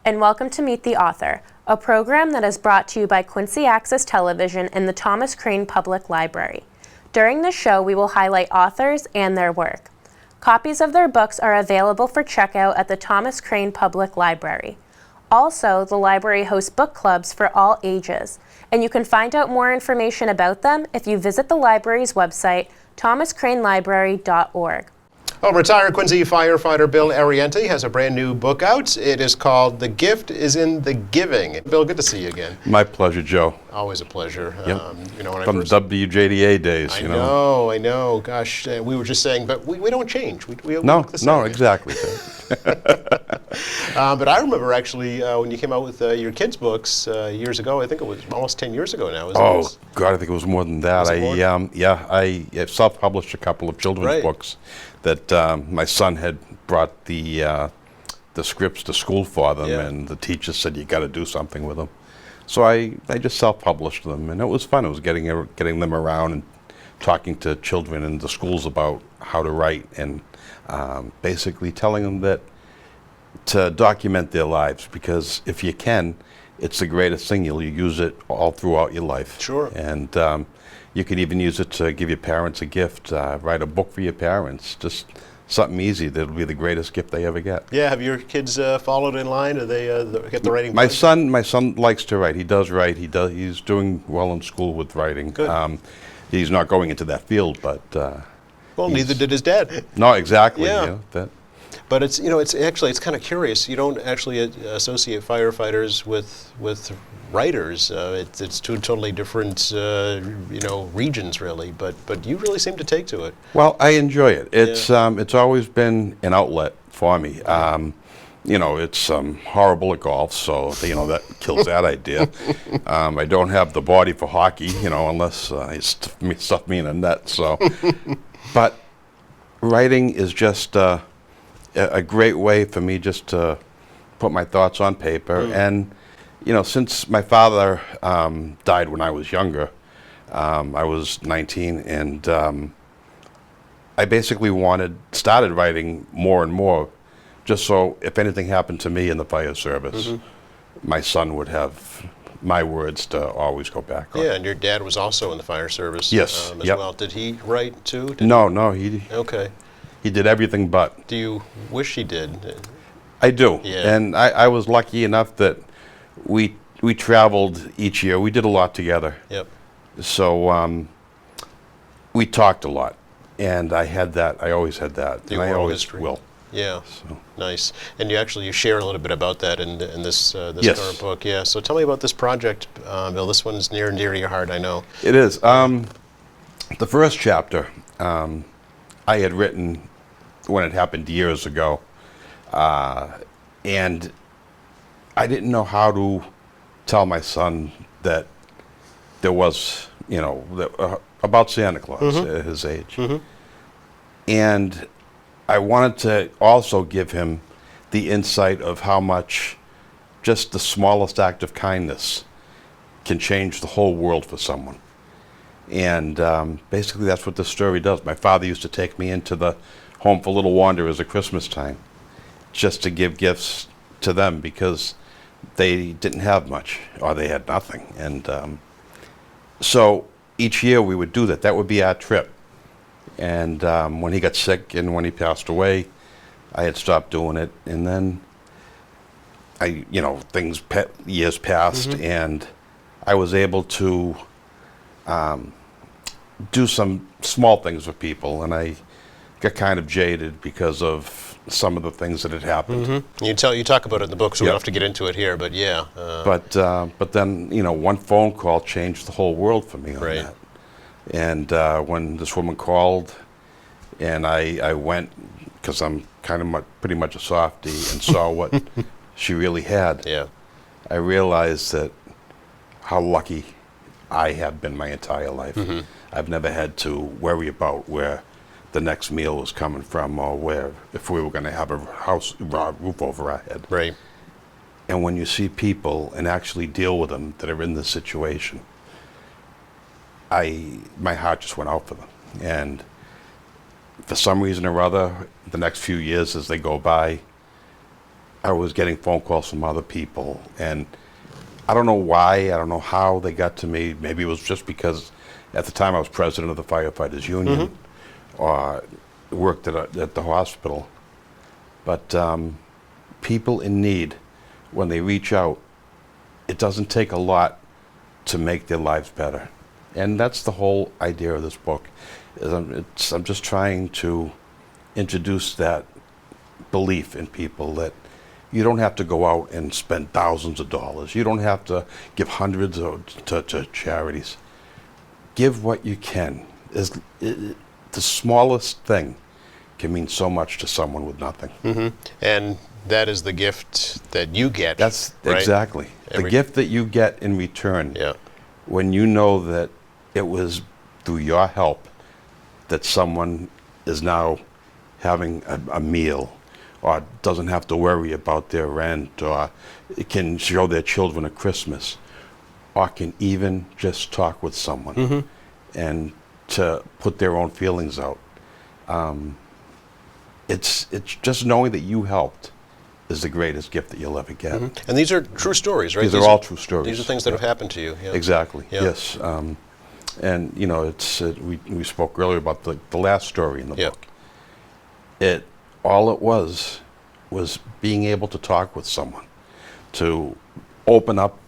and welcome to Meet the Author, a program that is brought to you by Quincy Access Television and the Thomas Crane Public Library. During this show, we will highlight authors and their work. Copies of their books are available for checkout at the Thomas Crane Public Library. Also, the library hosts book clubs for all ages, and you can find out more information about them if you visit the library's website, thomascranelibrary.org. Well, retired Quincy firefighter Bill Ariente has a brand new book out. It is called The Gift is in the Giving. Bill, good to see you again. My pleasure, Joe. Always a pleasure. Yep. When From the WJDA days, I know. Gosh, we were just saying, but we don't change. We no, look the same. no, exactly. But I remember actually when you came out with your kids' books years ago. I think it was almost 10 years ago now. God, I think it was more than that. I self-published a couple of children's books that my son had brought the scripts to school for them, and the teacher said you got to do something with them. So I just self-published them, and it was fun. It was getting them around and talking to children in the schools about how to write, and basically telling them that to document their lives, because if you can, it's the greatest thing. You'll use it all throughout your life. Sure. And you could even use it to give your parents a gift. Write a book for your parents. Just something easy that'll be the greatest gift they ever get. Yeah. Have your kids followed in line? Do they get the writing? My son likes to write. He does write. He's doing well in school with writing. Good. He's not going into that field, but well, neither did his dad. No, exactly. Yeah. But it's kind of curious. You don't actually associate firefighters with writers. It's two totally different regions, really. But you really seem to take to it. Well, I enjoy it. It's always been an outlet for me. It's horrible at golf, so that kills that idea. I don't have the body for hockey, unless I stuff me in a net. So, but writing is just a great way for me just to put my thoughts on paper. And since my father died when I was younger, I was 19, and I basically started writing more and more, just so if anything happened to me in the fire service, my son would have my words to always go back on. Yeah, and your dad was also in the fire service. Yes. As well. Did he write too? No, he. Okay. He did everything but. Do you wish he did? I do. Yeah. And I was lucky enough that we traveled each year. We did a lot together. Yep. So we talked a lot, and I had that. I always had that. The and I oral always history. will. Yeah. So. Nice. And you share a little bit about that in this Yes. current book. Yeah. So tell me about this project, Bill. This one's near and dear to your heart, I know. It is. The first chapter I had written when it happened years ago, and I didn't know how to tell my son that there was, about Santa Claus at his age. And I wanted to also give him the insight of how much just the smallest act of kindness can change the whole world for someone. And basically that's what this story does. My father used to take me into the Home for Little Wanderers at Christmas time, just to give gifts to them because they didn't have much, or they had nothing. And so each year we would do that. That would be our trip. And when he got sick and when he passed away, I had stopped doing it. And then years passed, and I was able to do some small things for people, and I got kind of jaded because of some of the things that had happened. You talk about it in the book, so we don't have to get into it here. But yeah. But then one phone call changed the whole world for me on that. And when this woman called, and I went, because I'm pretty much a softie, and saw what she really had. Yeah. I realized that how lucky I have been my entire life. I've never had to worry about where the next meal was coming from, or if we were going to have a roof over our head. Right. And when you see people and actually deal with them that are in this situation, my heart just went out for them. And for some reason or other, the next few years as they go by, I was getting phone calls from other people, and I don't know why, I don't know how they got to me. Maybe it was just because at the time I was president of the Firefighters Union, or worked at the hospital. But people in need, when they reach out, it doesn't take a lot to make their lives better. And that's the whole idea of this book. I'm just trying to introduce that belief in people that you don't have to go out and spend thousands of dollars. You don't have to give hundreds to charities. Give what you can. The smallest thing can mean so much to someone with nothing. And that is the gift that you get. That's right? exactly the gift that you get in return. Yeah. When you know that it was through your help that someone is now having a meal, or doesn't have to worry about their rent, or it can show their children a Christmas, or can even just talk with someone and to put their own feelings out. It's just knowing that you helped is the greatest gift that you'll ever get. And these are true stories, right? These are all true stories. These are things that have happened to you. Yeah. Exactly. Yeah. Yes. And you know, it's we spoke earlier about the last story in the Yeah. book. All it was being able to talk with someone, to open up,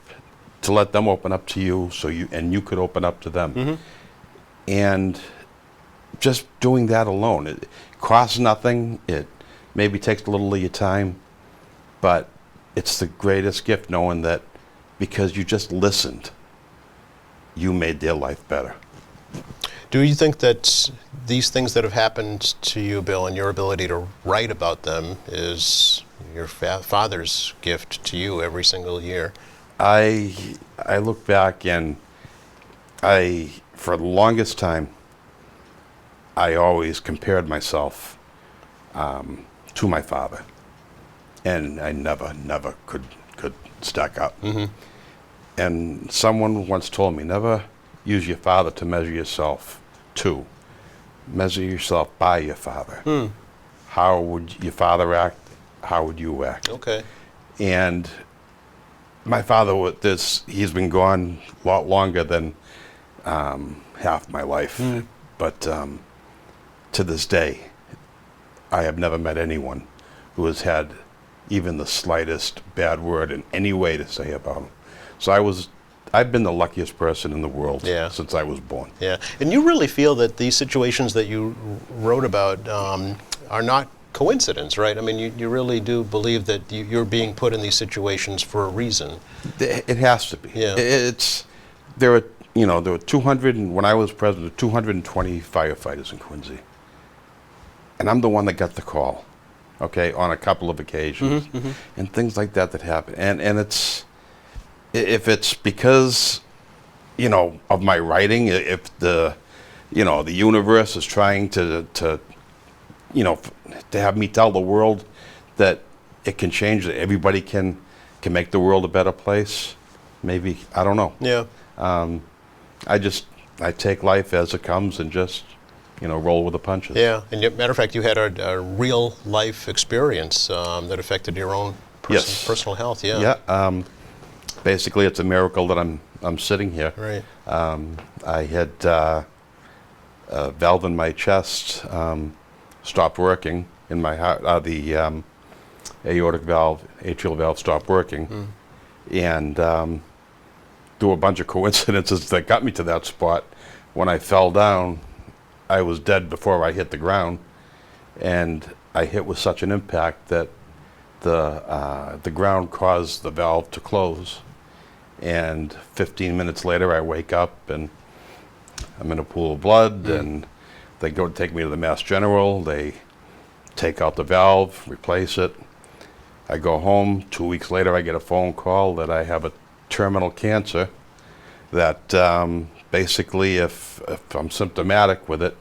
to let them open up to you, so you could open up to them. And just doing that alone, it costs nothing. It maybe takes a little of your time, but it's the greatest gift, knowing that because you just listened, you made their life better. Do you think that these things that have happened to you, Bill, and your ability to write about them is your father's gift to you every single year? I look back, and for the longest time, I always compared myself to my father, and I never could stack up. And someone once told me, never use your father to measure yourself to. Measure yourself by your father. How would your father act? How would you act? Okay. And my father, he's been gone a lot longer than half my life. But to this day, I have never met anyone who has had even the slightest bad word in any way to say about him. So I've been the luckiest person in the world since I was born. Yeah, and you really feel that these situations that you wrote about are not coincidence, right? I mean, you really do believe that you're being put in these situations for a reason. It has to be. Yeah. There were 200, and when I was president, 220 firefighters in Quincy. And I'm the one that got the call, okay, on a couple of occasions. And things like that happen. And if it's because, of my writing, if the universe is trying to have me tell the world that it can change, that everybody can make the world a better place, maybe, I don't know. Yeah. I take life as it comes and just, roll with the punches. Yeah, and matter of fact, you had a real life experience that affected your own personal health. Yeah. Yeah. Basically, it's a miracle that I'm sitting here. Right. I had a valve in my chest stopped working in my heart. The aortic valve, atrial valve stopped working, and through a bunch of coincidences that got me to that spot, when I fell down, I was dead before I hit the ground, and I hit with such an impact that the ground caused the valve to close. And 15 minutes later, I wake up and I'm in a pool of blood, and they go to take me to the Mass General. They take out the valve, replace it. I go home. 2 weeks later, I get a phone call that I have a terminal cancer, that basically if I'm symptomatic with it,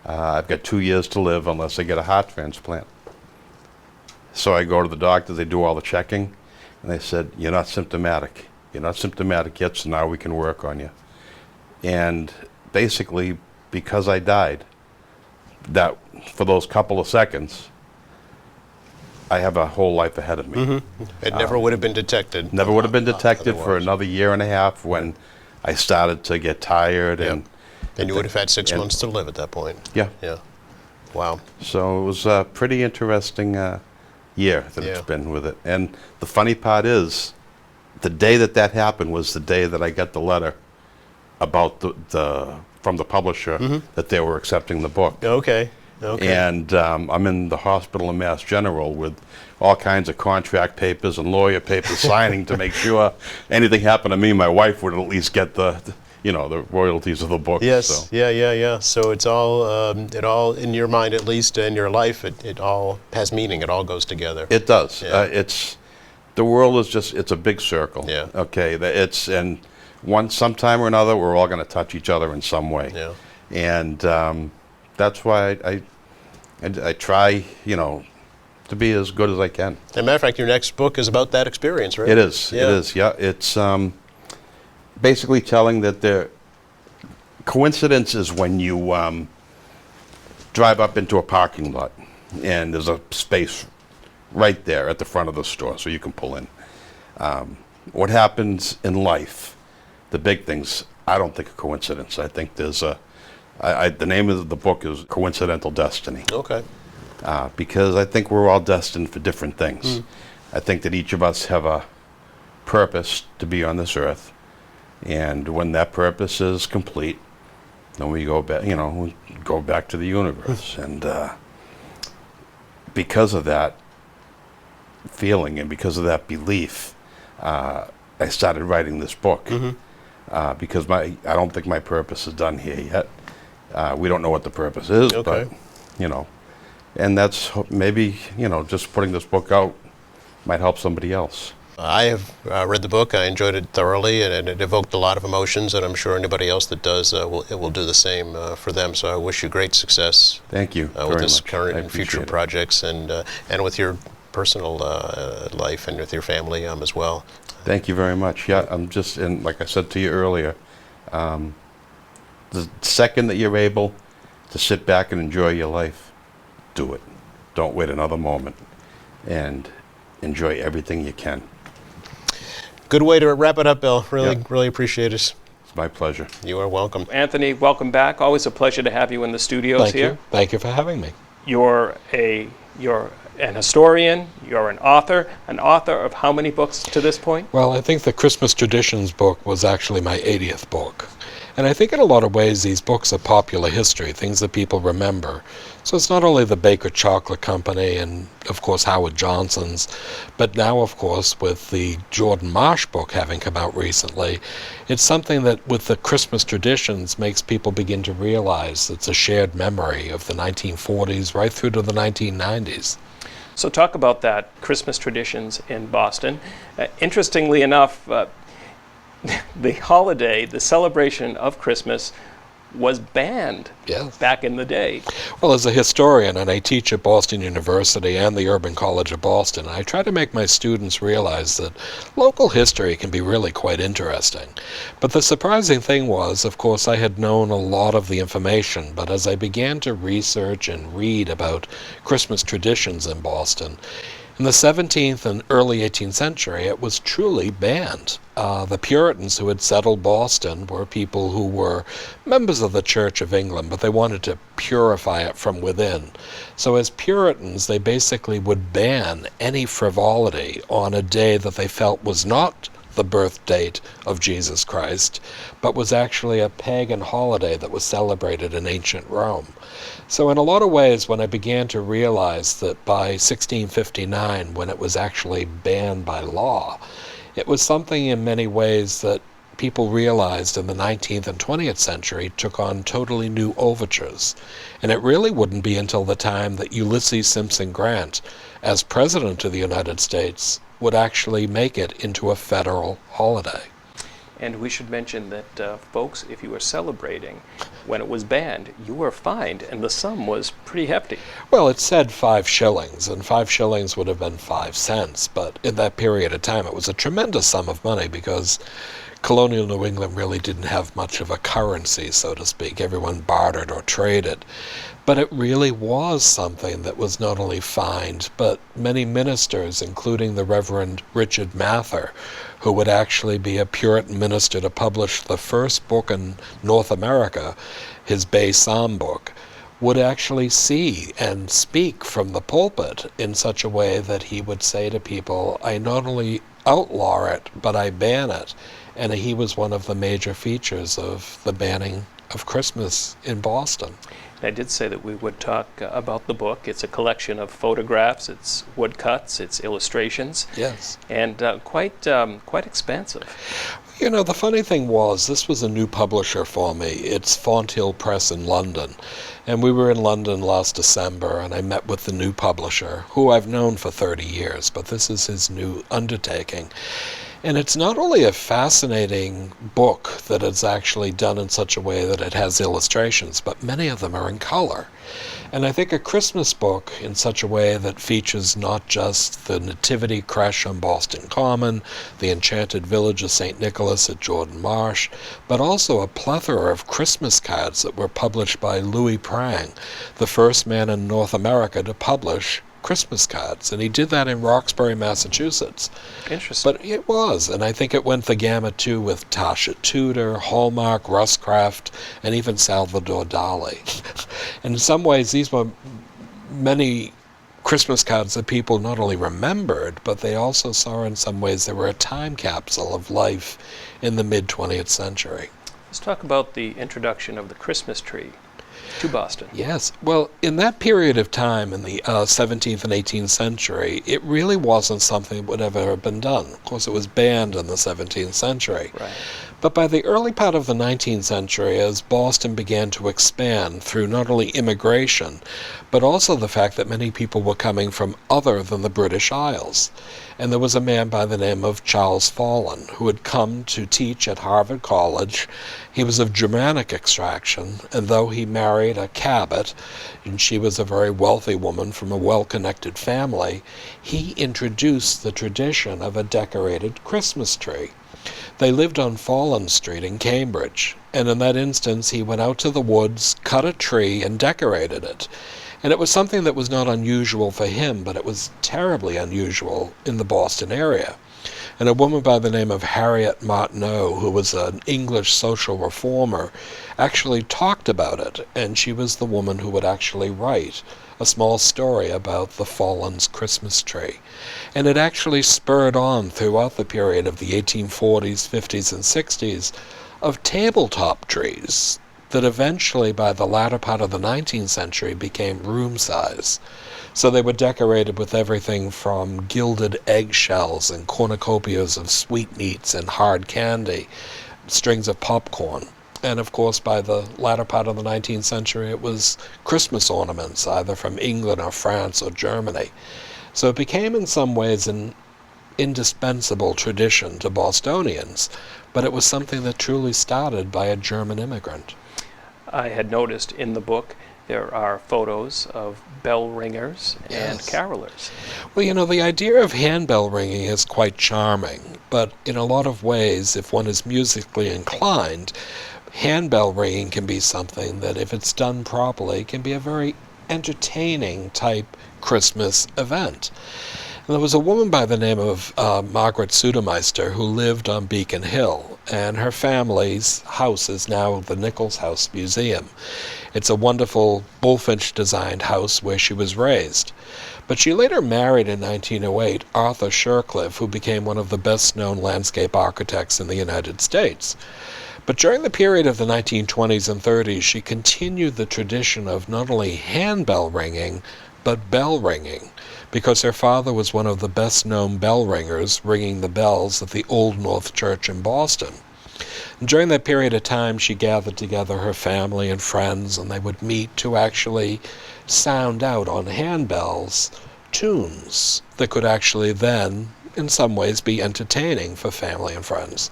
I've got 2 years to live unless I get a heart transplant. So I go to the doctor, they do all the checking, and they said, you're not symptomatic. You're not symptomatic yet, so now we can work on you. And basically, because I died, that for those couple of seconds, I have a whole life ahead of me. It never would have been detected. Never would have been detected for otherwise. another year and a half when I started to get tired and And you would have had 6 and- months to live at that point. yeah. Yeah. Wow. So it was a pretty interesting year that Yeah. it's been with it. And the funny part is, the day that happened was the day that I got the letter about the from the publisher that they were accepting the book. Okay. Okay. And I'm in the hospital in Mass General with all kinds of contract papers and lawyer papers signing to make sure anything happened to me, my wife would at least get the royalties of the book. Yes. So. Yeah. So it's all, it all in your mind, at least in your life, it all has meaning. It all goes together. It does. Yeah. It's the world is just, it's a big circle. Yeah. Okay. And sometime or another, we're all going to touch each other in some way. Yeah. And that's why I try, to be as good as I can. As a matter of fact, your next book is about that experience, right? It is. Yeah. It is. Yeah. It's basically telling that coincidence is when you drive up into a parking lot and there's a space right there at the front of the store so you can pull in. What happens in life, the big things, I don't think a coincidence. I think there's the name of the book is Coincidental Destiny. Okay. Because I think we're all destined for different things. I think that each of us have a purpose to be on this earth. And when that purpose is complete, then we go back, we go back to the universe. And because of that feeling and because of that belief, I started writing this book. Because I don't think my purpose is done here yet. We don't know what the purpose is, Okay. but, and that's maybe, just putting this book out might help somebody else. I have read the book. I enjoyed it thoroughly, and it evoked a lot of emotions, and I'm sure anybody else that does will do the same for them. So I wish you great success Thank you very with this much. current I and future appreciate it. projects, and with your personal life and with your family as well. Thank you very much. Yeah, and like I said to you earlier, the second that you're able to sit back and enjoy your life, do it. Don't wait another moment, and enjoy everything you can. Good way to wrap it up, Bill. Really, Yeah. really appreciate it. It's my pleasure. You are welcome. Anthony, welcome back. Always a pleasure to have you in the studios Thank here. you. Thank you for having me. You're an historian, you're an author of how many books to this point? Well, I think the Christmas Traditions book was actually my 80th book. And I think in a lot of ways these books are popular history, things that people remember. So it's not only the Baker Chocolate Company and, of course, Howard Johnson's, but now, of course, with the Jordan Marsh book having come out recently, it's something that, with the Christmas Traditions, makes people begin to realize it's a shared memory of the 1940s right through to the 1990s. So talk about that, Christmas Traditions in Boston. Interestingly enough, the holiday, the celebration of Christmas, was banned Yes. back in the day. Well, as a historian, and I teach at Boston University and the Urban College of Boston, I try to make my students realize that local history can be really quite interesting. But the surprising thing was, of course, I had known a lot of the information, but as I began to research and read about Christmas traditions in Boston, in the 17th and early 18th century, it was truly banned. The Puritans who had settled Boston were people who were members of the Church of England, but they wanted to purify it from within. So as Puritans, they basically would ban any frivolity on a day that they felt was not the birth date of Jesus Christ, but was actually a pagan holiday that was celebrated in ancient Rome. So in a lot of ways, when I began to realize that by 1659, when it was actually banned by law, it was something in many ways that people realized in the 19th and 20th century took on totally new overtures. And it really wouldn't be until the time that Ulysses Simpson Grant, as President of the United States, would actually make it into a federal holiday. And we should mention that, folks, if you were celebrating when it was banned, you were fined, and the sum was pretty hefty. Well, it said 5 shillings, and 5 shillings would have been 5 cents, but in that period of time it was a tremendous sum of money because colonial New England really didn't have much of a currency, so to speak. Everyone bartered or traded. But it really was something that was not only fined, but many ministers, including the Reverend Richard Mather, who would actually be a Puritan minister to publish the first book in North America, his Bay Psalm book, would actually see and speak from the pulpit in such a way that he would say to people, I not only outlaw it, but I ban it. And he was one of the major features of the banning of Christmas in Boston. I did say that we would talk about the book. It's a collection of photographs, it's woodcuts, it's illustrations, Yes. and quite expansive. You know, the funny thing was, this was a new publisher for me. It's Fonthill Press in London. And we were in London last December, and I met with the new publisher, who I've known for 30 years, but this is his new undertaking. And it's not only a fascinating book that is actually done in such a way that it has illustrations, but many of them are in color. And I think a Christmas book in such a way that features not just the Nativity creche on Boston Common, the enchanted village of St. Nicholas at Jordan Marsh, but also a plethora of Christmas cards that were published by Louis Prang, the first man in North America to publish Christmas cards, and he did that in Roxbury, Massachusetts. Interesting. But it was, and I think it went the gamut too with Tasha Tudor, Hallmark, Rustcraft, and even Salvador Dali. And in some ways, these were many Christmas cards that people not only remembered, but they also saw in some ways they were a time capsule of life in the mid-20th century. Let's talk about the introduction of the Christmas tree to Boston. Yes. Well, in that period of time in the 17th and 18th century, it really wasn't something that would ever have been done. Of course, it was banned in the 17th century. Right. But by the early part of the 19th century, as Boston began to expand through not only immigration, but also the fact that many people were coming from other than the British Isles. And there was a man by the name of Charles Follen who had come to teach at Harvard College. He was of Germanic extraction, and though he married a Cabot, and she was a very wealthy woman from a well-connected family, he introduced the tradition of a decorated Christmas tree. They lived on Follen Street in Cambridge, and in that instance he went out to the woods, cut a tree, and decorated it. And it was something that was not unusual for him, but it was terribly unusual in the Boston area. And a woman by the name of Harriet Martineau, who was an English social reformer, actually talked about it, and she was the woman who would actually write a small story about the Follen's Christmas tree. And it actually spurred on throughout the period of the 1840s, 50s, and 60s of tabletop trees that eventually, by the latter part of the 19th century, became room size. So they were decorated with everything from gilded eggshells and cornucopias of sweetmeats and hard candy, strings of popcorn. And of course, by the latter part of the 19th century, it was Christmas ornaments, either from England or France or Germany. So it became in some ways an indispensable tradition to Bostonians, but it was something that truly started by a German immigrant. I had noticed in the book there are photos of bell ringers and Yes. carolers. Well, you know, the idea of handbell ringing is quite charming, but in a lot of ways, if one is musically inclined, handbell ringing can be something that, if it's done properly, can be a very entertaining type Christmas event. And there was a woman by the name of Margaret Sudemeister who lived on Beacon Hill, and her family's house is now the Nichols House Museum. It's a wonderful bullfinch-designed house where she was raised. But she later married in 1908 Arthur Shercliffe, who became one of the best-known landscape architects in the United States. But during the period of the 1920s and 30s, she continued the tradition of not only handbell ringing, but bell ringing, because her father was one of the best-known bell ringers, ringing the bells at the Old North Church in Boston. And during that period of time, she gathered together her family and friends, and they would meet to actually sound out on handbells tunes that could actually then, in some ways, be entertaining for family and friends.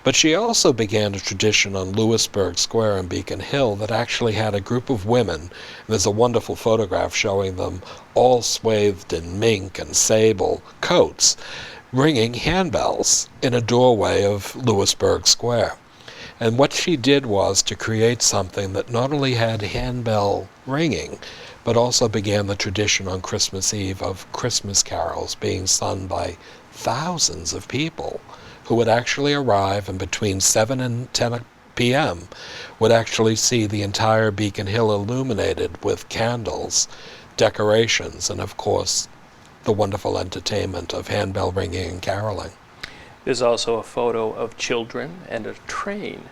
But she also began a tradition on Lewisburg Square in Beacon Hill that actually had a group of women, and there's a wonderful photograph showing them all swathed in mink and sable coats, ringing handbells in a doorway of Lewisburg Square. And what she did was to create something that not only had handbell ringing, but also began the tradition on Christmas Eve of Christmas carols being sung by thousands of people who would actually arrive, and between 7 and 10 p.m. would actually see the entire Beacon Hill illuminated with candles, decorations, and of course the wonderful entertainment of handbell ringing and caroling. There's also a photo of children and a train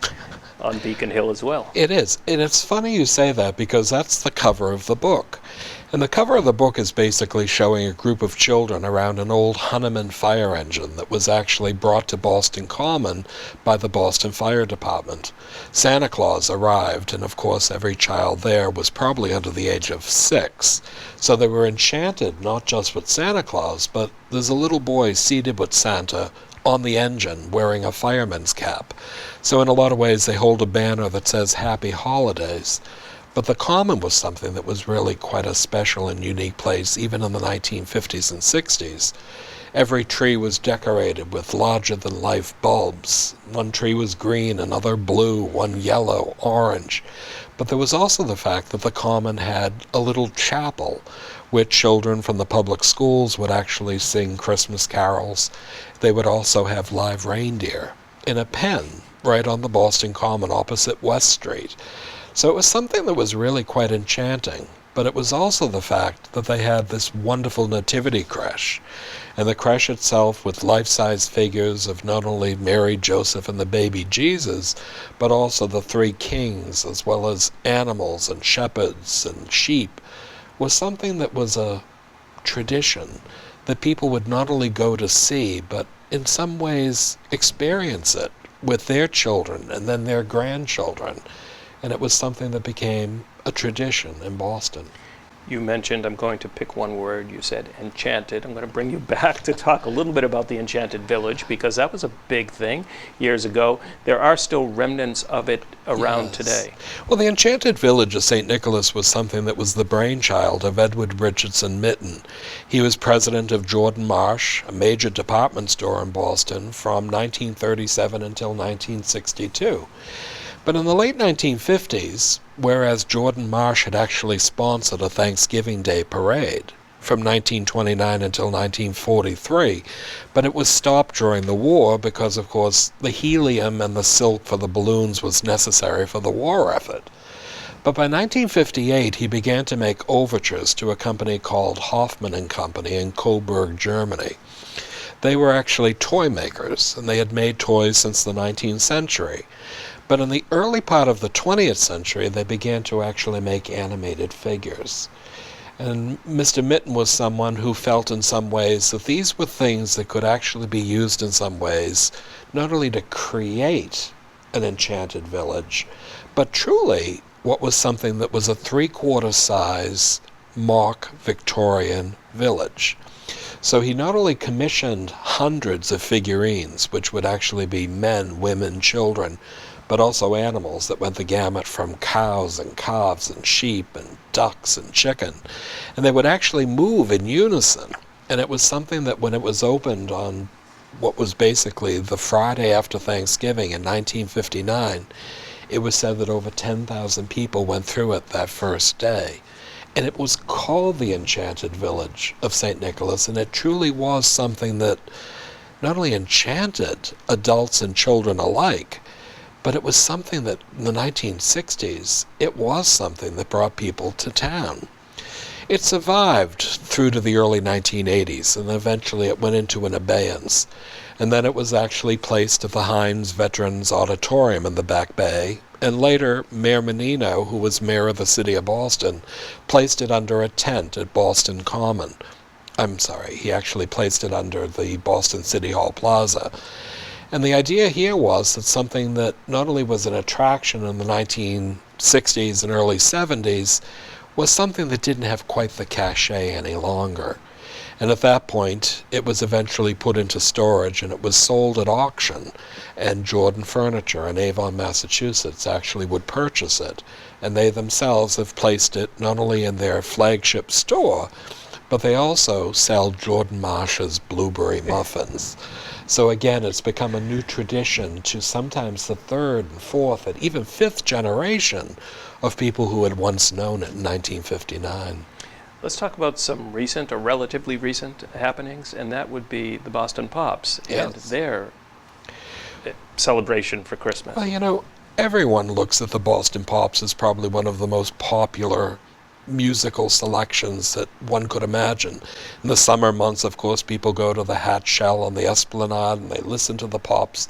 on Beacon Hill as well. It is. And it's funny you say that because that's the cover of the book. And the cover of the book is basically showing a group of children around an old Hunneman fire engine that was actually brought to Boston Common by the Boston Fire Department. Santa Claus arrived, and of course every child there was probably under the age of 6. So they were enchanted not just with Santa Claus, but there's a little boy seated with Santa on the engine wearing a fireman's cap. So in a lot of ways they hold a banner that says Happy Holidays. But the Common was something that was really quite a special and unique place even in the 1950s and 60s. Every tree was decorated with larger-than-life bulbs. One tree was green, another blue, one yellow, orange. But there was also the fact that the Common had a little chapel where children from the public schools would actually sing Christmas carols. They would also have live reindeer in a pen right on the Boston Common opposite West Street. So it was something that was really quite enchanting, but it was also the fact that they had this wonderful nativity creche, and the creche itself with life-size figures of not only Mary, Joseph, and the baby Jesus, but also the 3 kings, as well as animals and shepherds and sheep, was something that was a tradition that people would not only go to see, but in some ways experience it with their children and then their grandchildren. And it was something that became a tradition in Boston. You mentioned, I'm going to pick one word, you said enchanted. I'm going to bring you back to talk a little bit about the Enchanted Village, because that was a big thing years ago. There are still remnants of it around today. Well, the Enchanted Village of St. Nicholas was something that was the brainchild of Edward Richardson Mitten. He was president of Jordan Marsh, a major department store in Boston, from 1937 until 1962. But in the late 1950s, whereas Jordan Marsh had actually sponsored a Thanksgiving Day parade from 1929 until 1943, but it was stopped during the war because, of course, the helium and the silk for the balloons was necessary for the war effort. But by 1958, he began to make overtures to a company called Hoffman and Company in Coburg, Germany. They were actually toy makers, and they had made toys since the 19th century. But in the early part of the 20th century, they began to actually make animated figures. And Mr. Mitten was someone who felt in some ways that these were things that could actually be used in some ways, not only to create an enchanted village, but truly what was something that was a 3/4 size mock Victorian village. So he not only commissioned hundreds of figurines, which would actually be men, women, children, but also animals that went the gamut from cows and calves and sheep and ducks and chicken. And they would actually move in unison. And it was something that when it was opened on what was basically the Friday after Thanksgiving in 1959, it was said that over 10,000 people went through it that first day. And it was called the Enchanted Village of St. Nicholas, and it truly was something that not only enchanted adults and children alike, but it was something that in the 1960s, it was something that brought people to town. It survived through to the early 1980s, and eventually it went into an abeyance. And then it was actually placed at the Heinz Veterans Auditorium in the Back Bay, and later Mayor Menino, who was mayor of the city of Boston, placed it under a tent at Boston Common. I'm sorry, he actually placed it under the Boston City Hall Plaza. And the idea here was that something that not only was an attraction in the 1960s and early 70s was something that didn't have quite the cachet any longer. And at that point, it was eventually put into storage and it was sold at auction. And Jordan Furniture in Avon, Massachusetts actually would purchase it. And they themselves have placed it not only in their flagship store, but they also sell Jordan Marsh's blueberry muffins. So again, it's become a new tradition to sometimes the third and fourth and even fifth generation of people who had once known it in 1959. Let's talk about some recent or relatively recent happenings, and that would be the Boston Pops and Yes. their celebration for Christmas. Well, you know, everyone looks at the Boston Pops as probably one of the most popular musical selections that one could imagine. In the summer months, of course, people go to the Hat Shell on the Esplanade and they listen to the Pops.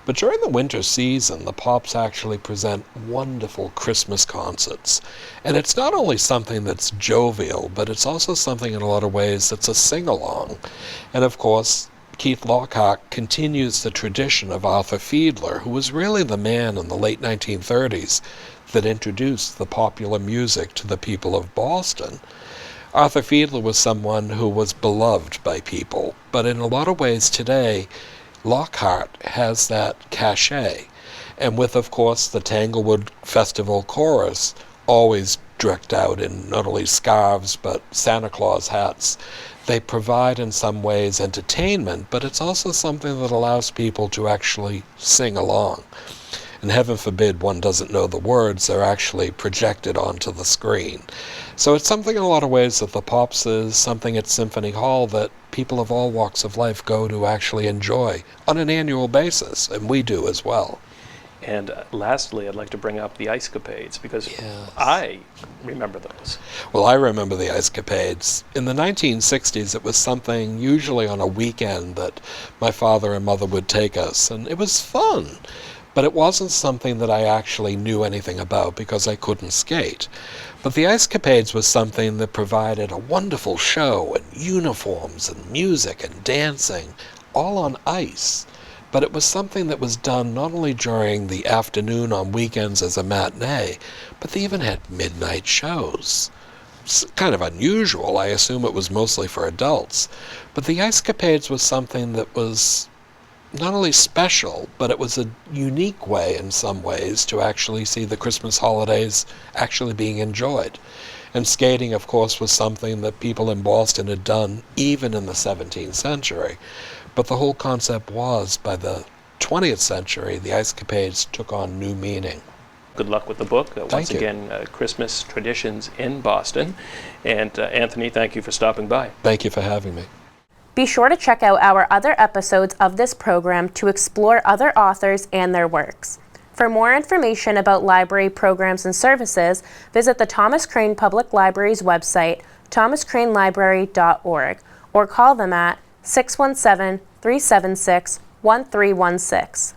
But during the winter season, the Pops actually present wonderful Christmas concerts. And it's not only something that's jovial, but it's also something in a lot of ways that's a sing-along. And of course, Keith Lockhart continues the tradition of Arthur Fiedler, who was really the man in the late 1930s that introduced the popular music to the people of Boston. Arthur Fiedler was someone who was beloved by people, but in a lot of ways today, Lockhart has that cachet. And with, of course, the Tanglewood Festival Chorus, always decked out in not only scarves but Santa Claus hats, they provide in some ways entertainment, but it's also something that allows people to actually sing along. And heaven forbid one doesn't know the words, they're actually projected onto the screen. So it's something in a lot of ways that the Pops is something at Symphony Hall that people of all walks of life go to actually enjoy on an annual basis, and we do as well. And lastly, I'd like to bring up the Ice Capades, because Yes. I remember those. Well, I remember the Ice Capades. In the 1960s, it was something usually on a weekend that my father and mother would take us, and it was fun. But it wasn't something that I actually knew anything about because I couldn't skate. But the Ice Capades was something that provided a wonderful show and uniforms and music and dancing, all on ice. But it was something that was done not only during the afternoon on weekends as a matinee, but they even had midnight shows. It's kind of unusual. I assume it was mostly for adults. But the Ice Capades was something that was not only special, but it was a unique way in some ways to actually see the Christmas holidays actually being enjoyed. And skating, of course, was something that people in Boston had done even in the 17th century. But the whole concept was, by the 20th century, the Ice Capades took on new meaning. Good luck with the book. Once Thank you. again, Christmas Traditions in Boston. And Anthony, thank you for stopping by. Thank you for having me. Be sure to check out our other episodes of this program to explore other authors and their works. For more information about library programs and services, visit the Thomas Crane Public Library's website, thomascranelibrary.org, or call them at 617-376-1316.